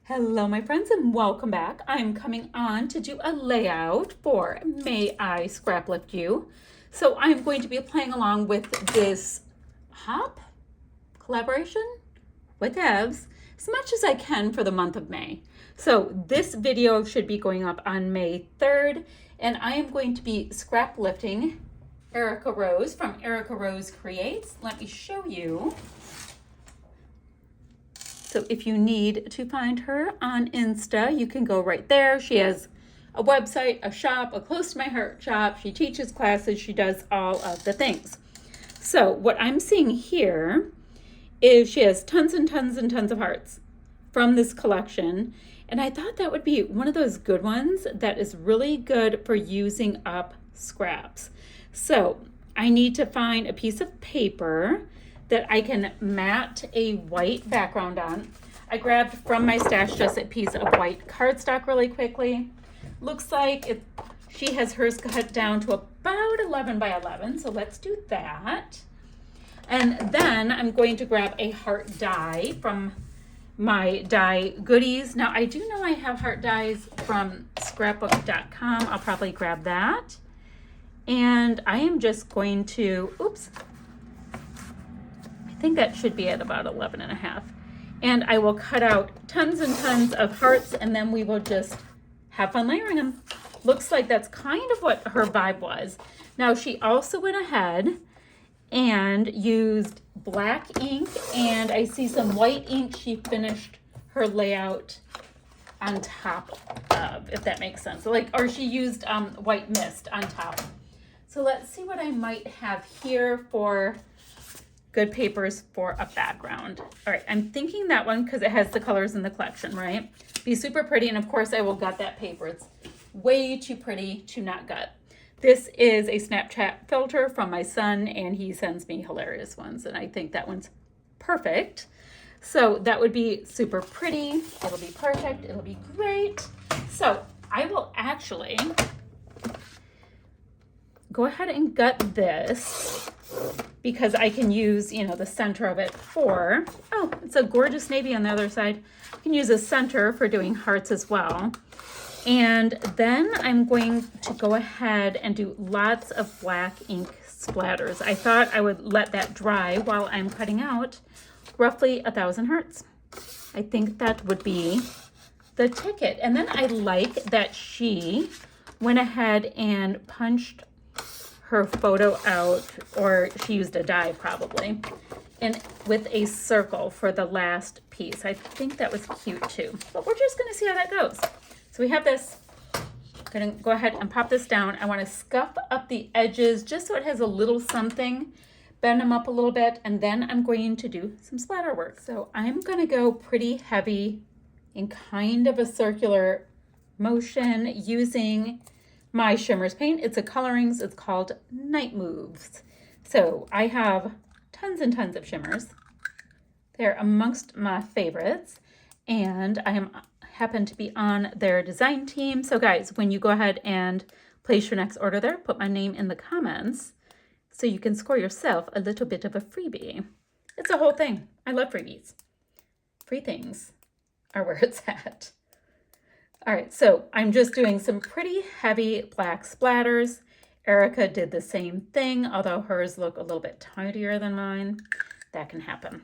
Hello, my friends, and welcome back. I'm coming on to do a layout for May I Scraplift You. So I'm going to be playing along with this hop collaboration with Evs as much as I can for the month of May. So this video should be going up on May 3rd, and I am going to be scrap lifting Erica Rose from Erica Rose Creates. Let me show you. So if you need to find her on Insta, you can go right there. She has a website, a shop, a close to my heart shop. She teaches classes. She does all of the things. So what I'm seeing here is she has tons and tons and tons of hearts from this collection. And I thought that would be one of those good ones that is really good for using up scraps. So I need to find a piece of paper that I can mat a white background on. I grabbed from my stash just a piece of white cardstock really quickly. Looks like she has hers cut down to about 11 by 11, so let's do that. And then I'm going to grab a heart die from my die goodies. Now I do know I have heart dies from scrapbook.com. I'll probably grab that. And I am just going to, I think that should be at about 11 and a half. And I will cut out tons and tons of hearts, and then we will just have fun layering them. Looks like that's kind of what her vibe was. Now she also went ahead and used black ink, and I see some white ink she finished her layout on top of, if that makes sense. Or she used white mist on top. So let's see what I might have here for good papers for a background. All right, I'm thinking that one because it has the colors in the collection, right? Be super pretty, and of course I will gut that paper. It's way too pretty to not gut. This is a Snapchat filter from my son, and he sends me hilarious ones, and I think that one's perfect. So that would be super pretty. It'll be perfect. It'll be great. So I will actually go ahead and gut this because I can use, the center of it for, it's a gorgeous navy on the other side. I can use a center for doing hearts as well. And then I'm going to go ahead and do lots of black ink splatters. I thought I would let that dry while I'm cutting out roughly 1,000 hearts. I think that would be the ticket. And then I like that she went ahead and punched her photo out, or she used a die probably, and with a circle for the last piece. I think that was cute too, but we're just gonna see how that goes. So we have this. I'm gonna go ahead and pop this down. I want to scuff up the edges just so it has a little something, bend them up a little bit, and then I'm going to do some splatter work. So I'm gonna go pretty heavy in kind of a circular motion using my Shimmers paint. It's a colorings. It's called Night Moves. So I have tons and tons of shimmers. They're amongst my favorites, and I happen to be on their design team. So guys, when you go ahead and place your next order there, put my name in the comments so you can score yourself a little bit of a freebie. It's a whole thing. I love freebies. Free things are where it's at. All right, so I'm just doing some pretty heavy black splatters. Erica did the same thing, although hers look a little bit tidier than mine. That can happen.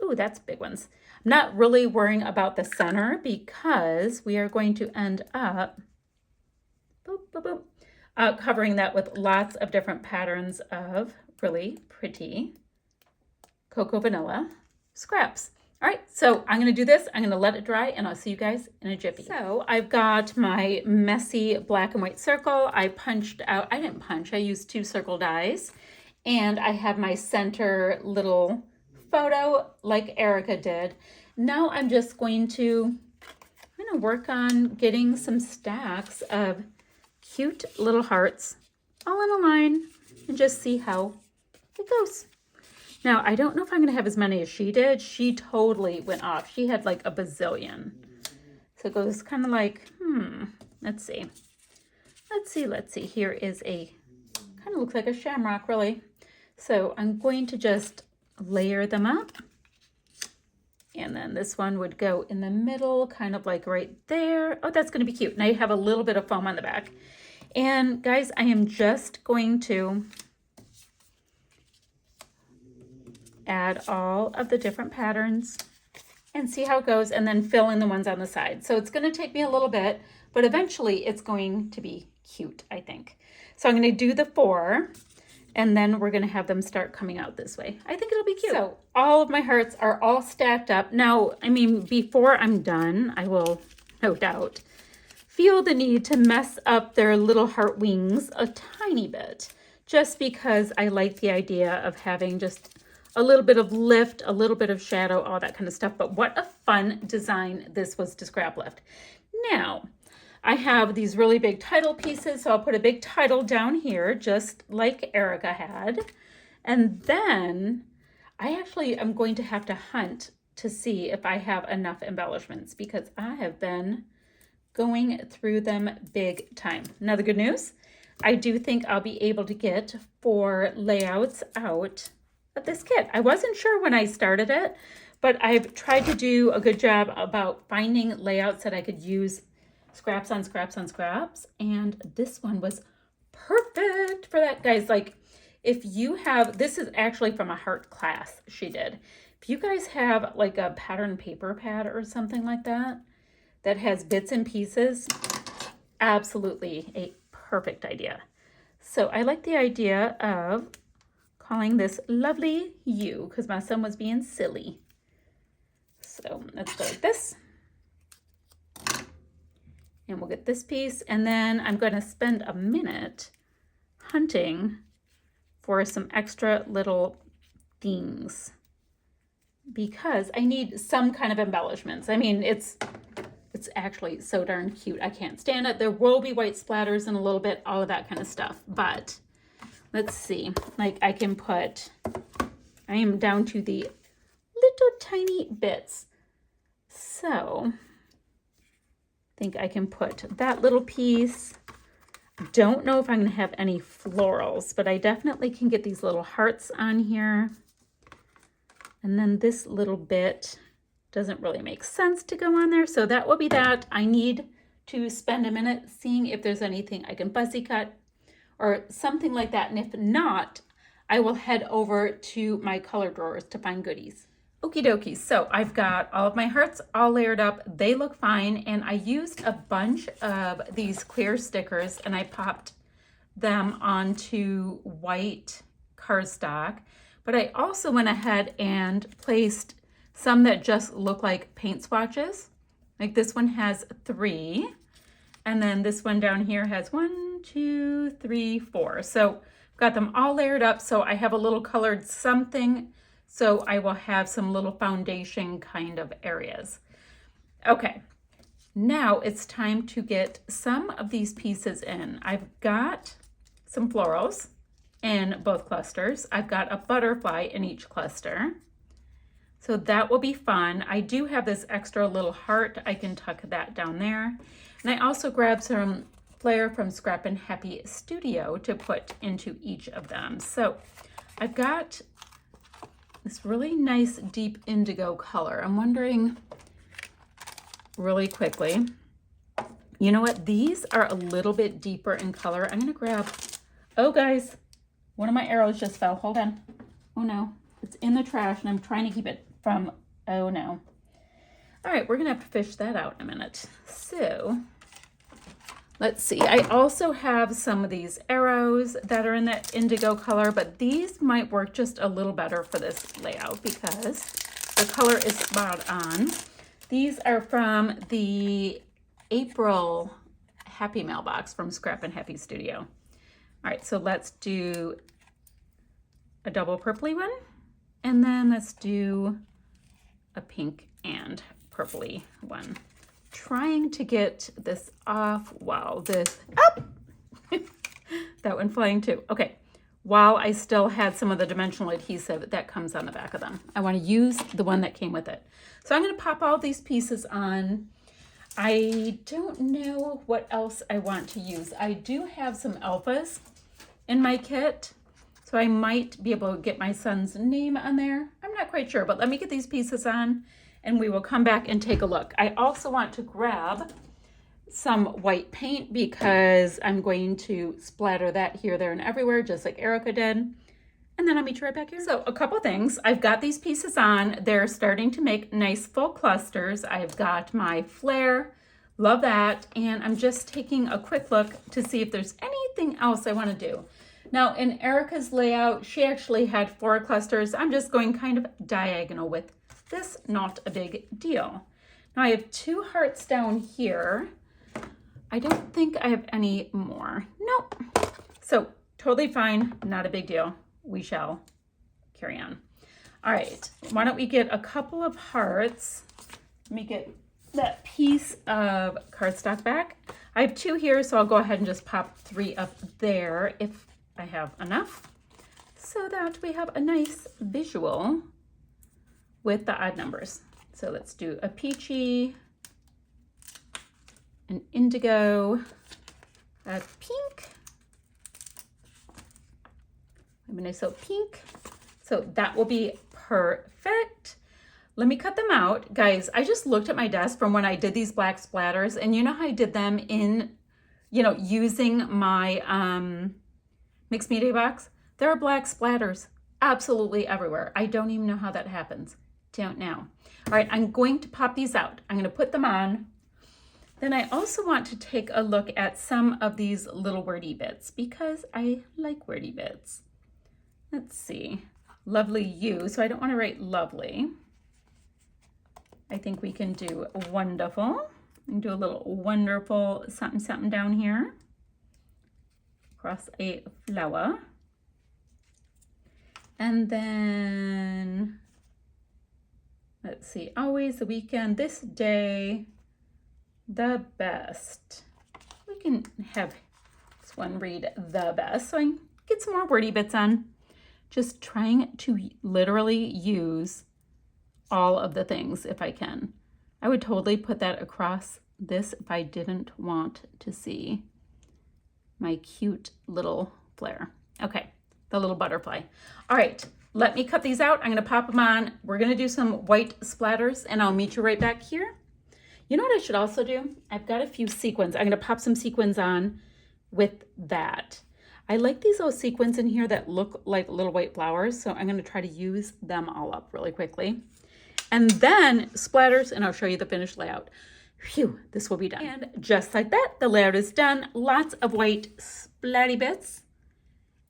Ooh, that's big ones. I'm not really worrying about the center because we are going to end up covering that with lots of different patterns of really pretty cocoa vanilla scraps. All right, so I'm going to do this. I'm going to let it dry, and I'll see you guys in a jiffy. So I've got my messy black and white circle. I didn't punch, I used 2 circle dies. And I have my center little photo like Erica did. Now I'm just going to work on getting some stacks of cute little hearts all in a line and just see how it goes. Now, I don't know if I'm going to have as many as she did. She totally went off. She had like a bazillion. So it goes kind of like, let's see. Let's see. Here is kind of looks like a shamrock, really. So I'm going to just layer them up And then this one would go in the middle, kind of like right there. Oh, that's going to be cute. Now you have a little bit of foam on the back. And guys, I am just going to add all of the different patterns and see how it goes, and then fill in the ones on the side. So it's going to take me a little bit, but eventually it's going to be cute, I think. So I'm going to do the 4, and then we're going to have them start coming out this way. I think it'll be cute. So all of my hearts are all stacked up. Now, I mean, before I'm done, I will, no doubt, feel the need to mess up their little heart wings a tiny bit, just because I like the idea of having just a little bit of lift, a little bit of shadow, all that kind of stuff. But what a fun design this was to scrap lift. Now, I have these really big title pieces, so I'll put a big title down here, just like Erica had. And then I actually am going to have to hunt to see if I have enough embellishments, because I have been going through them big time. Now, the good news, I do think I'll be able to get 4 layouts out of this kit. I wasn't sure when I started it, but I've tried to do a good job about finding layouts that I could use scraps on scraps on scraps, and this one was perfect for that. Guys, like, if you have, this is actually from a heart class she did. If you guys have like a pattern paper pad or something like that, that has bits and pieces, absolutely a perfect idea. So I like the idea of calling this Lovely You, because my son was being silly. So let's go like this. And we'll get this piece, and then I'm going to spend a minute hunting for some extra little things, because I need some kind of embellishments. I mean, it's actually so darn cute. I can't stand it. There will be white splatters in a little bit, all of that kind of stuff, but let's see, like I can put, I am down to the little tiny bits. So I think I can put that little piece. Don't know if I'm going to have any florals, but I definitely can get these little hearts on here. And then this little bit doesn't really make sense to go on there. So that will be that. I need to spend a minute seeing if there's anything I can fussy cut or something like that. And if not, I will head over to my color drawers to find goodies. Okie dokie, so I've got all of my hearts all layered up. They look fine, and I used a bunch of these clear stickers and I popped them onto white cardstock, but I also went ahead and placed some that just look like paint swatches. Like this one has 3, and then this one down here has 1, 2, 3, 4. So I've got them all layered up, so I have a little colored something, so I will have some little foundation kind of areas. Okay, now it's time to get some of these pieces in. I've got some florals in both clusters. I've got a butterfly in each cluster. So that will be fun. I do have this extra little heart. I can tuck that down there. And I also grabbed some flair from Scrap and Happy Studio to put into each of them. So I've got this really nice deep indigo color. I'm wondering really quickly, you know what? These are a little bit deeper in color. I'm gonna grab, oh guys, one of my arrows just fell. Hold on. Oh no, it's in the trash and I'm trying to keep it from, oh no. All right, we're gonna have to fish that out in a minute. So let's see. I also have some of these arrows that are in that indigo color, but these might work just a little better for this layout because the color is spot on. These are from the April Happy Mailbox from Scrap and Happy Studio. All right, so let's do a double purpley one, and then let's do a pink and purpley one. Trying to get this off while this, up, that went flying too. Okay, while I still had some of the dimensional adhesive that comes on the back of them. I want to use the one that came with it. So I'm going to pop all these pieces on. I don't know what else I want to use. I do have some alphas in my kit, so I might be able to get my son's name on there. I'm not quite sure, but let me get these pieces on and we will come back and take a look. I also want to grab some white paint because I'm going to splatter that here, there, and everywhere, just like Erica did. And then I'll meet you right back here. So a couple things. I've got these pieces on. They're starting to make nice full clusters. I've got my flare. Love that. And I'm just taking a quick look to see if there's anything else I want to do. Now in Erica's layout, she actually had 4 clusters. I'm just going kind of diagonal with this, not a big deal. Now I have 2 hearts down here. I don't think I have any more. Nope. So totally fine, not a big deal. We shall carry on. All right, why don't we get a couple of hearts. Let me get that piece of cardstock back. I have 2 here, so I'll go ahead and just pop 3 up there if I have enough, so that we have a nice visual with the odd numbers. So let's do a peachy, an indigo, a pink, maybe a nice little pink. So that will be perfect. Let me cut them out. Guys, I just looked at my desk from when I did these black splatters, and you know how I did them in, using my mixed media box? There are black splatters absolutely everywhere. I don't even know how that happens. Don't know. All right, I'm going to pop these out. I'm going to put them on. Then I also want to take a look at some of these little wordy bits because I like wordy bits. Let's see. Lovely you. So I don't want to write lovely. I think we can do wonderful. And do a little wonderful something something down here. Across a flower. And then, let's see, always the weekend, this day, the best. We can have this one read the best. So I can get some more wordy bits on. Just trying to literally use all of the things if I can. I would totally put that across this if I didn't want to see my cute little flare. Okay, the little butterfly. All right, let me cut these out. I'm gonna pop them on. We're gonna do some white splatters and I'll meet you right back here. You know what I should also do? I've got a few sequins. I'm gonna pop some sequins on with that. I like these little sequins in here that look like little white flowers, so I'm gonna try to use them all up really quickly. And then splatters, and I'll show you the finished layout. Phew, this will be done. And just like that, the layout is done. Lots of white splatty bits.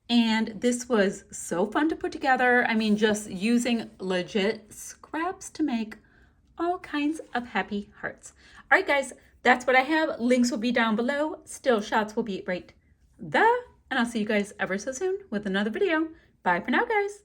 And this was so fun to put together. I mean, just using legit scraps to make all kinds of happy hearts. All right, guys, that's what I have. Links will be down below. Still shots will be right there. And I'll see you guys ever so soon with another video. Bye for now, guys.